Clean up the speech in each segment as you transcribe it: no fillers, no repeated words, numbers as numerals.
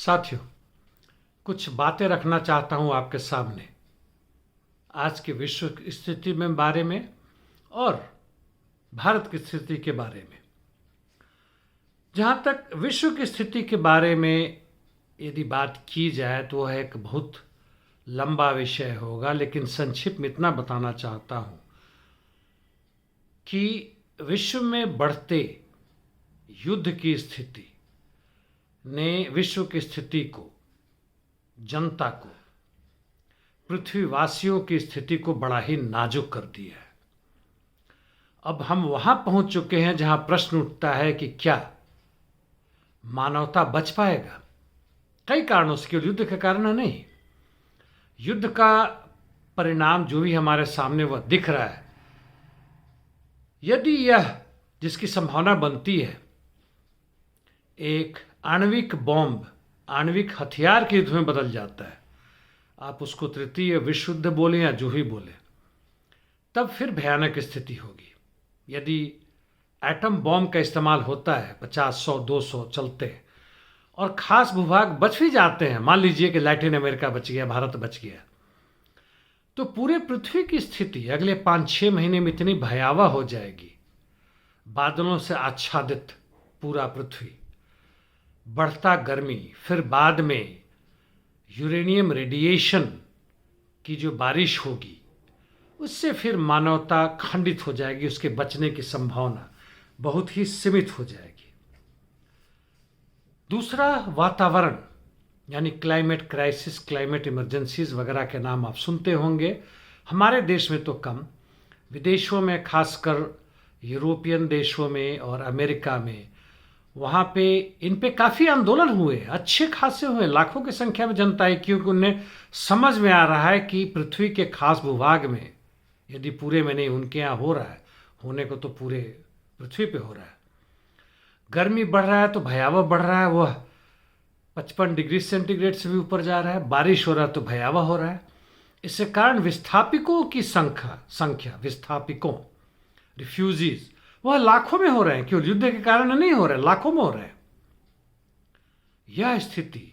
साथियों, कुछ बातें रखना चाहता हूं आपके सामने आज की विश्व की स्थिति में बारे में और भारत की स्थिति के बारे में। जहां तक विश्व की स्थिति के बारे में यदि बात की जाए तो वह एक बहुत लंबा विषय होगा, लेकिन संक्षिप्त में इतना बताना चाहता हूं कि विश्व में बढ़ते युद्ध की स्थिति ने विश्व की स्थिति को, जनता को, पृथ्वीवासियों की स्थिति को बड़ा ही नाजुक कर दिया है। अब हम वहां पहुंच चुके हैं जहां प्रश्न उठता है कि क्या मानवता बच पाएगा। कई कारणों से, केवल युद्ध के कारण नहीं। युद्ध का परिणाम जो भी हमारे सामने वह दिख रहा है, यदि यह जिसकी संभावना बनती है एक आणविक बॉम्ब, आणविक हथियार के युद्ध में बदल जाता है, आप उसको तृतीय विश्व युद्ध बोले या जो भी बोले, तब फिर भयानक स्थिति होगी। यदि एटम बॉम्ब का इस्तेमाल होता है, 50, 100, 200 चलते हैं और खास भूभाग बच भी जाते हैं, मान लीजिए कि लैटिन अमेरिका बच गया, भारत बच गया, तो पूरे पृथ्वी की स्थिति अगले 5-6 महीने में इतनी भयावह हो जाएगी। बादलों से आच्छादित पूरा पृथ्वी, बढ़ता गर्मी, फिर बाद में यूरेनियम रेडिएशन की जो बारिश होगी, उससे फिर मानवता खंडित हो जाएगी। उसके बचने की संभावना बहुत ही सीमित हो जाएगी। दूसरा, वातावरण, यानी क्लाइमेट क्राइसिस, क्लाइमेट इमरजेंसीज वगैरह के नाम आप सुनते होंगे। हमारे देश में तो कम, विदेशों में, खासकर यूरोपियन देशों में और अमेरिका में, वहाँ पे इन पे काफ़ी आंदोलन हुए, अच्छे खासे हुए, लाखों की संख्या में जनता है, क्योंकि उन्हें समझ में आ रहा है कि पृथ्वी के खास भूभाग में, यदि पूरे में नहीं, उनके यहाँ हो रहा है, होने को तो पूरे पृथ्वी पे हो रहा है। गर्मी बढ़ रहा है तो भयावह बढ़ रहा है, वह 55 डिग्री सेंटीग्रेड से भी ऊपर जा रहा है। बारिश हो रहा है तो भयावह हो रहा है। इसके कारण विस्थापितों की संख्या विस्थापितों, रिफ्यूजीज, वह लाखों में हो रहे हैं। क्यों? युद्ध के कारण नहीं हो रहे, लाखों में हो रहे हैं। यह स्थिति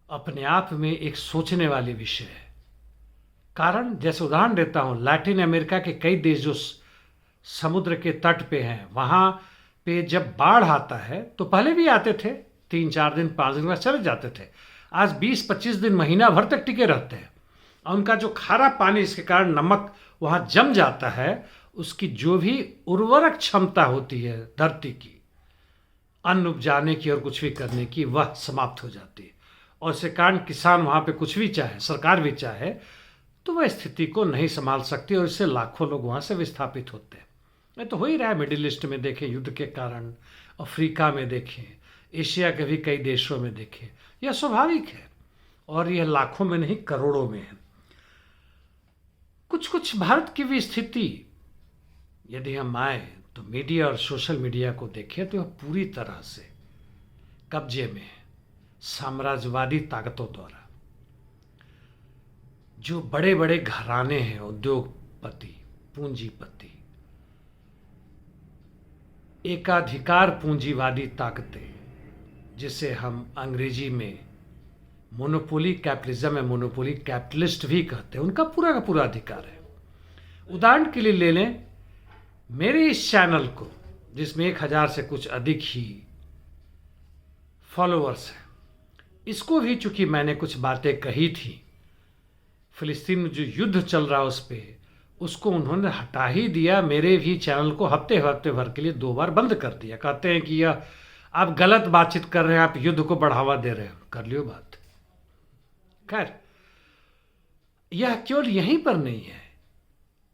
अपने आप में एक सोचने वाली विषय है। कारण, जैसे उदाहरण देता हूं, लैटिन अमेरिका के कई देश जो समुद्र के तट पे हैं, वहां पे जब बाढ़ आता है तो पहले भी आते थे, 3-4 दिन 5 दिन बाद चले जाते थे। आज 20-25 दिन, महीना भर तक टिके रहते हैं। और उनका जो खारा पानी, इसके कारण नमक वहां जम जाता है, उसकी जो भी उर्वरक क्षमता होती है धरती की, अन्न उपजाने की और कुछ भी करने की, वह समाप्त हो जाती है। और इसके कारण किसान वहाँ पे कुछ भी चाहे, सरकार भी चाहे, तो वह स्थिति को नहीं संभाल सकती और इससे लाखों लोग वहाँ से विस्थापित होते हैं। ये तो हो ही रहा है। मिडिल ईस्ट में देखें युद्ध के कारण, अफ्रीका में देखें, एशिया के भी कई देशों में देखें, यह स्वाभाविक है और यह लाखों में नहीं करोड़ों में है। कुछ भारत की भी स्थिति, यदि हम आए तो मीडिया और सोशल मीडिया को देखें तो यह पूरी तरह से कब्जे में है साम्राज्यवादी ताकतों द्वारा। जो बड़े बड़े घराने हैं, उद्योगपति, पूंजीपति, एकाधिकार पूंजीवादी ताकतें, जिसे हम अंग्रेजी में मोनोपोली कैपिटलिज्म या मोनोपोली कैपिटलिस्ट भी कहते हैं, उनका पूरा का पूरा अधिकार है। उदाहरण के लिए ले लें मेरे इस चैनल को, जिसमें 1000 से कुछ अधिक ही फॉलोअर्स हैं, इसको भी चूंकि मैंने कुछ बातें कही थी फिलिस्तीन में जो युद्ध चल रहा है उस पर, उसको उन्होंने हटा ही दिया। मेरे भी चैनल को हफ्ते भर के लिए 2 बार बंद कर दिया। कहते हैं कि यह आप गलत बातचीत कर रहे हैं, आप युद्ध को बढ़ावा दे रहे हैं। कर लियो बात। खैर, यह केवल यहीं पर नहीं है,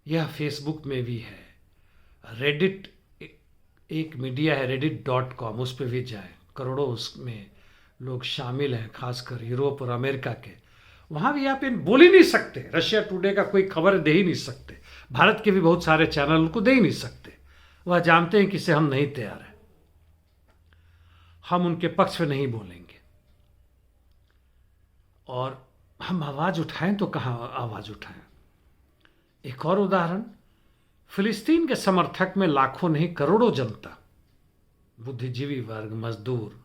यह फेसबुक में भी है। रेडिट एक मीडिया है, reddit.com, उस पर भी जाएं, करोड़ों उसमें लोग शामिल हैं, खासकर यूरोप और अमेरिका के। वहाँ भी आप इन बोल ही नहीं सकते। रशिया टुडे का कोई खबर दे ही नहीं सकते। भारत के भी बहुत सारे चैनल उनको दे ही नहीं सकते। वह जानते हैं कि इससे हम नहीं तैयार हैं, हम उनके पक्ष में नहीं बोलेंगे। और हम आवाज़ उठाएं तो कहाँ आवाज़ उठाएं। एक और उदाहरण, फिलिस्तीन के समर्थक में लाखों नहीं करोड़ों जनता, बुद्धिजीवी वर्ग, मजदूर,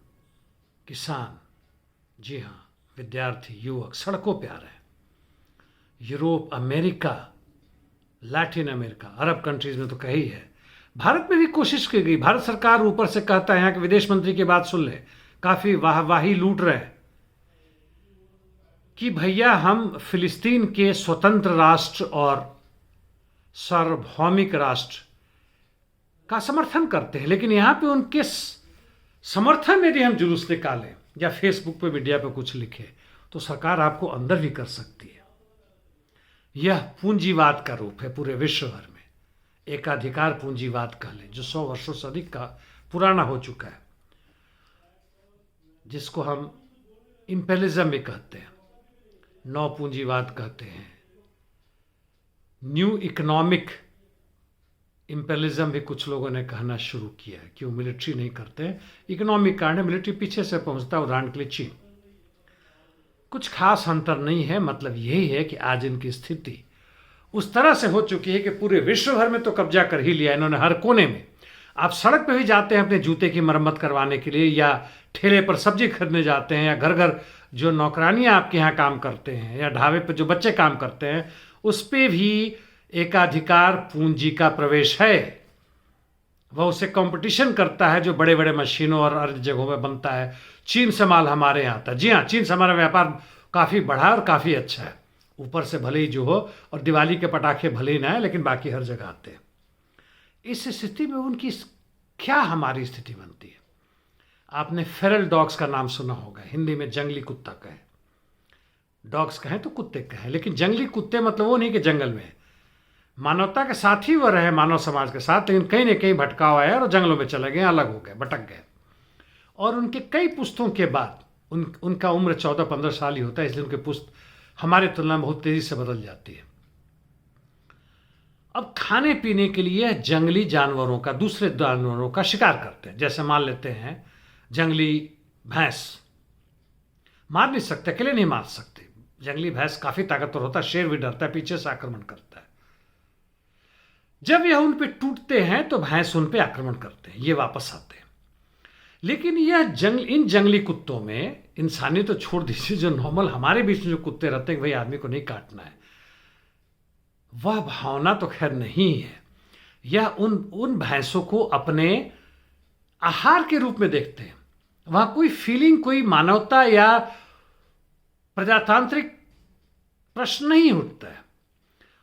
किसान, जी हाँ, विद्यार्थी युवक सड़कों पे आ रहे हैं। यूरोप, अमेरिका, लैटिन अमेरिका, अरब कंट्रीज में तो कही है। भारत में भी कोशिश की गई। भारत सरकार ऊपर से कहता है, यहाँ के विदेश मंत्री की बात सुन ले, काफी वाहवाही लूट रहे हैं कि भैया हम फिलिस्तीन के स्वतंत्र राष्ट्र और सार्वभौमिक राष्ट्र का समर्थन करते हैं, लेकिन यहां पे उनके समर्थन में यदि हम जुलूस निकालें या फेसबुक पे, मीडिया पे कुछ लिखे, तो सरकार आपको अंदर भी कर सकती है। यह पूंजीवाद का रूप है पूरे विश्व भर में। एकाधिकार पूंजीवाद कह लें, जो 100 वर्षों से अधिक का पुराना हो चुका है, जिसको हम इंपेरियलिज्म भी कहते हैं, नौ पूंजीवाद कहते हैं, न्यू इकोनॉमिक इंपेरियलिज्म भी कुछ लोगों ने कहना शुरू किया है। क्यों मिलिट्री नहीं करते? इकोनॉमिक कारण है, मिलिट्री पीछे से पहुंचता है। उदाहरण के लिए चीन। कुछ खास अंतर नहीं है। मतलब यही है कि आज इनकी स्थिति उस तरह से हो चुकी है कि पूरे विश्व भर में तो कब्जा कर ही लिया इन्होंने, हर कोने में। आप सड़क पे भी जाते हैं अपने जूते की मरम्मत करवाने के लिए, या ठेले पर सब्जी खरीदने जाते हैं, या घर घर जो नौकरानियां आपके यहाँ काम करते हैं, या ढाबे पर जो बच्चे काम करते हैं, उस पर भी एकाधिकार पूंजी का प्रवेश है। वह उसे कंपटीशन करता है जो बड़े बड़े मशीनों और अन्य जगहों में बनता है। चीन से माल हमारे यहाँ आता है। जी हाँ, चीन से हमारा व्यापार काफ़ी बढ़ा है और काफ़ी अच्छा है। ऊपर से भले ही जो हो, और दिवाली के पटाखे भले ही ना है, लेकिन बाकी हर जगह आते हैं। इस स्थिति में उनकी क्या हमारी स्थिति बनती है? आपने फेरल डॉग्स का नाम सुना होगा, हिंदी में जंगली कुत्ता कहें, डॉग्स कहें तो कुत्ते कहें, लेकिन जंगली कुत्ते मतलब वो नहीं कि जंगल में, मानवता के साथ ही वो रहे, मानव समाज के साथ, लेकिन कहीं ना कहीं भटकाव आया और जंगलों में चले गए, अलग हो गए, भटक गए। और उनके कई पुश्तों के बाद उनका उम्र 14-15 साल ही होता है, इसलिए उनके पुश्त हमारे तुलना में बहुत तेजी से बदल जाती है। अब खाने पीने के लिए जंगली जानवरों का, दूसरे जानवरों का शिकार करते हैं। जैसे मान लेते हैं जंगली भैंस, मार नहीं सकते, अकेले नहीं मार सकते। जंगली भैंस काफी ताकतवर होता है, शेर भी डरता है, पीछे से आक्रमण करता है। जब यह उन पे टूटते हैं तो भैंस उन पे आक्रमण करते हैं, ये वापस आते हैं। लेकिन इन जंगली कुत्तों में, इंसानी तो छोड़ दीजिए, जो नॉर्मल हमारे बीच में जो कुत्ते रहते हैं कि भाई आदमी को नहीं काटना है, वह भावना तो खैर नहीं है। यह उन भैंसों को अपने आहार के रूप में देखते हैं। वहां कोई फीलिंग, कोई मानवता या प्रजातांत्रिक प्रश्न नहीं उठता है।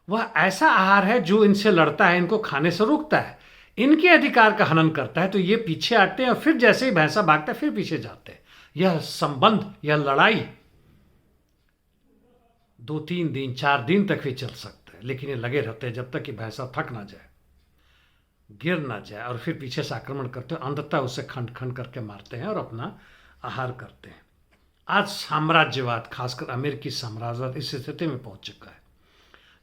वह ऐसा आहार है जो इनसे लड़ता है, इनको खाने से रोकता है, इनके अधिकार का हनन करता है। तो ये पीछे हटते हैं और फिर जैसे ही भैंसा भागता है फिर पीछे जाते हैं। यह संबंध, यह लड़ाई 2-3 दिन, 4 दिन तक भी चल सकता है, लेकिन ये लगे रहते हैं जब तक कि भैंसा थक ना जाए, गिर ना जाए, और फिर पीछे से आक्रमण करते हैं। अंततः उसे खंड खंड करके मारते हैं और अपना आहार करते हैं। आज साम्राज्यवाद, खासकर अमेरिकी साम्राज्यवाद, इस स्थिति में पहुंच चुका है।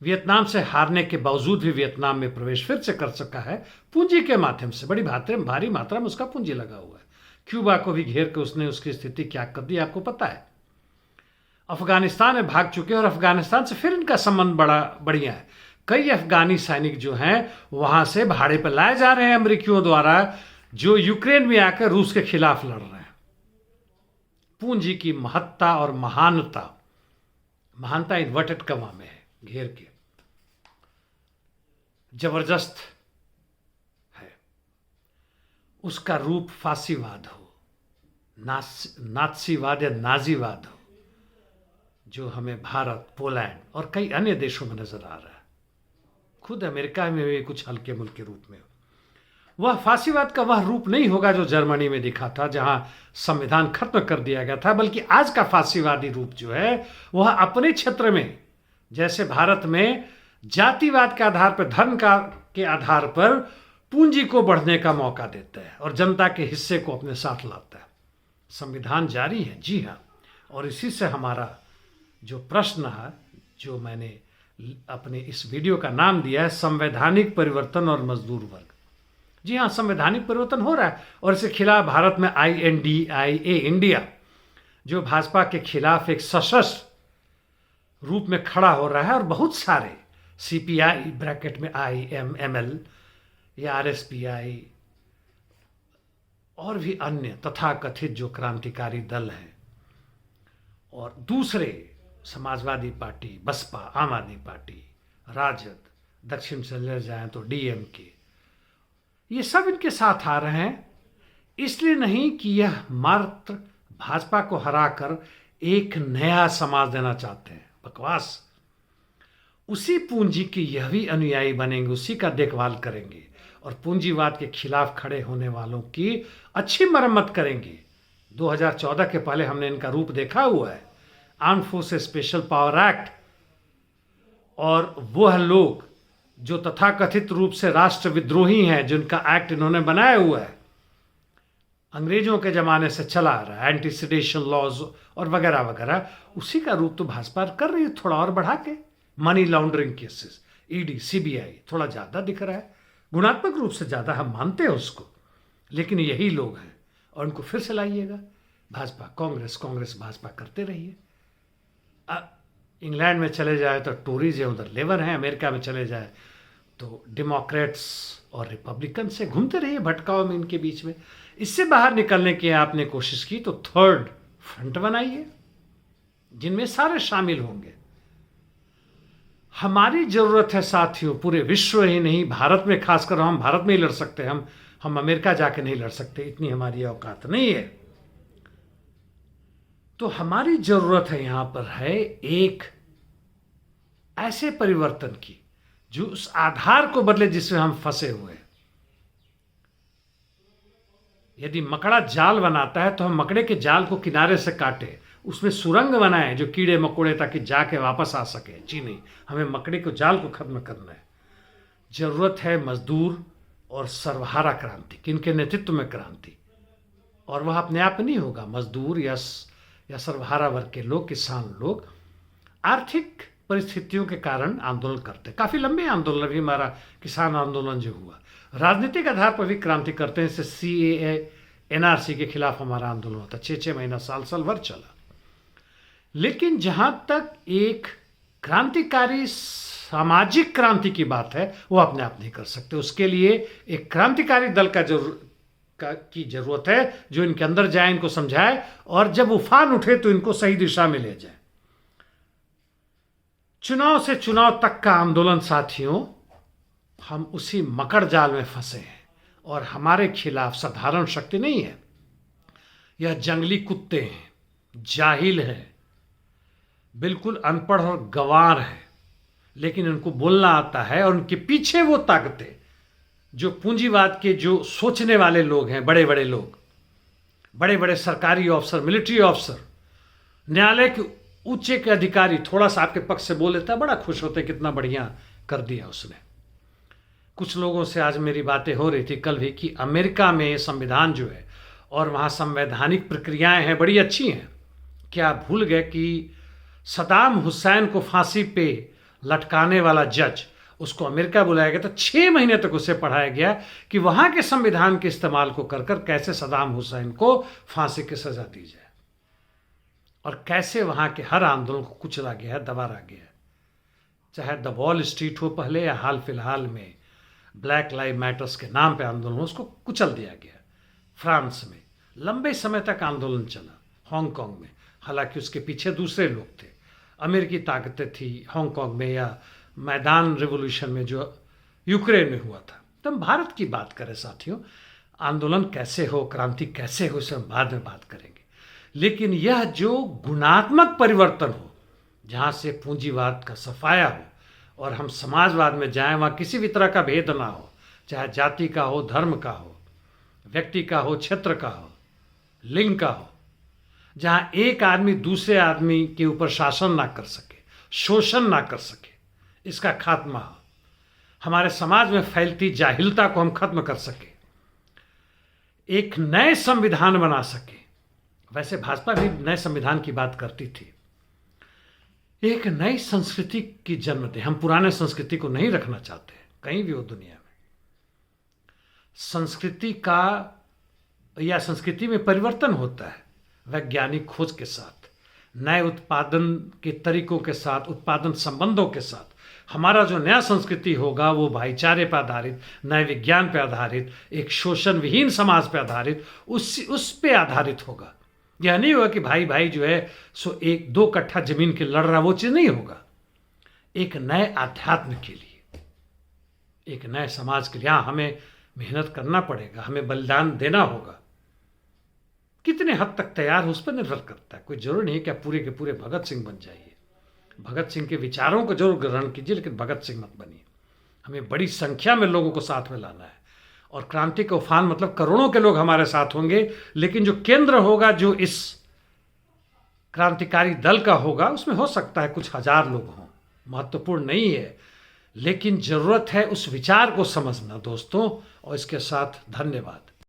वियतनाम से हारने के बावजूद भी वियतनाम में प्रवेश फिर से कर सका है पूंजी के माध्यम से। बड़ी भारी मात्रा में उसका पूंजी लगा हुआ है। क्यूबा को भी घेर के उसने उसकी स्थिति क्या कर दी आपको पता है। अफगानिस्तान में भाग चुके हैं और अफगानिस्तान से फिर इनका संबंध बड़ा बढ़िया है। कई अफगानी सैनिक जो हैं वहां से भाड़े पर लाए जा रहे हैं अमेरिकियों द्वारा, जो यूक्रेन में आकर रूस के खिलाफ लड़ रहे हैं। पूंजी की महत्ता और महानता इन्वर्टेड कमा में है, घेर के जबरदस्त है। उसका रूप फांसीवाद हो, नात्सीवाद या नाजीवाद हो, जो हमें भारत, पोलैंड और कई अन्य देशों में नजर आ रहा है। खुद अमेरिका में भी कुछ हल्के मुल्के रूप में। वह फांसीवाद का वह रूप नहीं होगा जो जर्मनी में दिखा था, जहां संविधान खत्म कर दिया गया था, बल्कि आज का फांसीवादी रूप जो है वह अपने क्षेत्र में, जैसे भारत में जातिवाद के आधार पर, धर्म के आधार पर पूंजी को बढ़ने का मौका देता है और जनता के हिस्से को अपने साथ लाता है। संविधान जारी है, जी हाँ। और इसी से हमारा जो प्रश्न है, जो मैंने अपने इस वीडियो का नाम दिया है, संवैधानिक परिवर्तन और मजदूर वर्ग। जी हाँ, संवैधानिक परिवर्तन हो रहा है और इसके खिलाफ भारत में INDIA इंडिया, जो भाजपा के खिलाफ एक सशस्त्र रूप में खड़ा हो रहा है, और बहुत सारे CPI ब्रैकेट में IMML या RSPI और भी अन्य तथाकथित जो क्रांतिकारी दल हैं, और दूसरे समाजवादी पार्टी, बसपा, आम आदमी पार्टी, राजद, दक्षिण चले जाएं तो डीएमके, ये सब इनके साथ आ रहे हैं। इसलिए नहीं कि यह मात्र भाजपा को हराकर एक नया समाज देना चाहते हैं, बकवास। उसी पूंजी के यह भी अनुयायी बनेंगे, उसी का देखभाल करेंगे और पूंजीवाद के खिलाफ खड़े होने वालों की अच्छी मरम्मत करेंगे। 2014 के पहले हमने इनका रूप देखा हुआ है, armed forces special power act, और वह लोग जो तथाकथित रूप से राष्ट्र विद्रोही हैं, जिनका एक्ट इन्होंने बनाया हुआ है, अंग्रेजों के ज़माने से चला आ रहा है, एंटी सेडेशन लॉज और वगैरह वगैरह, उसी का रूप तो भाजपा कर रही है, थोड़ा और बढ़ा के। Money laundering cases, ED, CBI थोड़ा ज़्यादा दिख रहा है, गुणात्मक रूप से ज़्यादा हम मानते हैं उसको, लेकिन यही लोग हैं और उनको फिर से लाइएगा। भाजपा कांग्रेस, कांग्रेस भाजपा करते रहिए। इंग्लैंड में चले जाए तो टोरीज है, उधर लेबर हैं, अमेरिका में चले जाए तो डेमोक्रेट्स और रिपब्लिकन से घूमते रहिए भटकाव में, इनके बीच में। इससे बाहर निकलने की आपने कोशिश की तो थर्ड फ्रंट बनाइए जिनमें सारे शामिल होंगे। हमारी जरूरत है साथियों, पूरे विश्व ही नहीं, भारत में खासकर हम भारत में ही लड़ सकते हैं, हम अमेरिका जाके नहीं लड़ सकते, इतनी हमारी औकात नहीं है। तो हमारी जरूरत है यहां पर है एक ऐसे परिवर्तन की जो उस आधार को बदले जिसमें हम फंसे हुए हैं। यदि मकड़ा जाल बनाता है तो हम मकड़े के जाल को किनारे से काटे, उसमें सुरंग बनाएं जो कीड़े मकोड़े ताकि जाके वापस आ सके। जी नहीं, हमें मकड़े को जाल को खत्म करना है। जरूरत है मजदूर और सर्वहारा क्रांति, किनके नेतृत्व में क्रांति, और वह अपने आप नहीं होगा। मजदूर या सर्वहारा वर्ग के लोग, किसान लोग आर्थिक परिस्थितियों के कारण आंदोलन करते, काफी लंबे आंदोलन भी, हमारा किसान आंदोलन जो हुआ, राजनीतिक आधार पर भी क्रांति करते हैं। जैसे सीएए, एनआरसी के खिलाफ हमारा आंदोलन होता, 6-6 महीना, साल भर चला। लेकिन जहां तक एक क्रांतिकारी सामाजिक क्रांति की बात है, वो अपने आप नहीं कर सकते। उसके लिए एक क्रांतिकारी दल की जरूरत है जो इनके अंदर जाए, इनको समझाए, और जब उफान उठे तो इनको सही दिशा में ले जाए। चुनाव से चुनाव तक का आंदोलन साथियों, हम उसी मकड़ जाल में फंसे हैं और हमारे खिलाफ साधारण शक्ति नहीं है। यह जंगली कुत्ते हैं, जाहिल हैं, बिल्कुल अनपढ़ और गंवार हैं, लेकिन उनको बोलना आता है। और उनके पीछे वो ताकतें जो पूंजीवाद के जो सोचने वाले लोग हैं, बड़े बड़े लोग, बड़े बड़े सरकारी अफसर, मिलिट्री अफसर, न्यायालय के ऊंचे के अधिकारी, थोड़ा सा आपके पक्ष से बोल देता है, बड़ा खुश होते, कितना बढ़िया कर दिया उसने। कुछ लोगों से आज मेरी बातें हो रही थी कल भी कि अमेरिका में संविधान जो है और वहाँ संवैधानिक प्रक्रियाएं हैं, बड़ी अच्छी हैं। क्या भूल गए कि सद्दाम हुसैन को फांसी पे लटकाने वाला जज, उसको अमेरिका बुलाया गया, तो 6 महीने तक उसे पढ़ाया गया कि वहाँ के संविधान के इस्तेमाल को कर कैसे सद्दाम हुसैन को फांसी की सजा दी जाए, और कैसे वहाँ के हर आंदोलन को कुचला गया है, दबारा गया है। चाहे द वॉल स्ट्रीट हो पहले, या हाल फिलहाल में ब्लैक लाइव मैटर्स के नाम पे आंदोलन हो, उसको कुचल दिया गया। फ्रांस में लंबे समय तक आंदोलन चला, हांगकांग में, हालांकि उसके पीछे दूसरे लोग थे, अमेरिकी ताकतें थी हांगकांग में, या मैदान रिवॉल्यूशन में जो यूक्रेन में हुआ था। तो हम भारत की बात करें साथियों, आंदोलन कैसे हो, क्रांति कैसे हो, इसे हम बाद में बात करेंगे। लेकिन यह जो गुणात्मक परिवर्तन हो, जहाँ से पूंजीवाद का सफाया हो और हम समाजवाद में जाएं, वहाँ किसी भी तरह का भेद ना हो, चाहे जाति का हो, धर्म का हो, व्यक्ति का हो, क्षेत्र का हो, लिंग का हो, जहाँ एक आदमी दूसरे आदमी के ऊपर शासन ना कर सके, शोषण ना कर सके, इसका खात्मा हो, हमारे समाज में फैलती जाहिलता को हम खत्म कर सके, एक नए संविधान बना सके। वैसे भाजपा भी नए संविधान की बात करती थी, एक नई संस्कृति की जन्म दे। हम पुराने संस्कृति को नहीं रखना चाहते कहीं भी हो दुनिया में। संस्कृति का या संस्कृति में परिवर्तन होता है वैज्ञानिक खोज के साथ, नए उत्पादन के तरीकों के साथ, उत्पादन संबंधों के साथ। हमारा जो नया संस्कृति होगा वो भाईचारे पर आधारित, नए विज्ञान पर आधारित, एक शोषण विहीन समाज पर आधारित, उस पे आधारित होगा। यह नहीं होगा कि भाई भाई जो है सो 1-2 कट्ठा जमीन के लड़ रहा, वो चीज़ नहीं होगा। एक नए आध्यात्म के लिए, एक नए समाज के लिए, हाँ हमें मेहनत करना पड़ेगा, हमें बलिदान देना होगा। कितने हद तक तैयार हो उस पर निर्भर करता है। कोई जरूरी नहीं कि आप पूरे के पूरे भगत सिंह बन जाइए। भगत सिंह के विचारों को जरूर ग्रहण कीजिए, लेकिन भगत सिंह मत बनिए। हमें बड़ी संख्या में लोगों को साथ में लाना है, और क्रांति का उफान मतलब करोड़ों के लोग हमारे साथ होंगे, लेकिन जो केंद्र होगा, जो इस क्रांतिकारी दल का होगा, उसमें हो सकता है कुछ हजार लोग हों, महत्वपूर्ण नहीं है, लेकिन जरूरत है उस विचार को समझना दोस्तों। और इसके साथ धन्यवाद।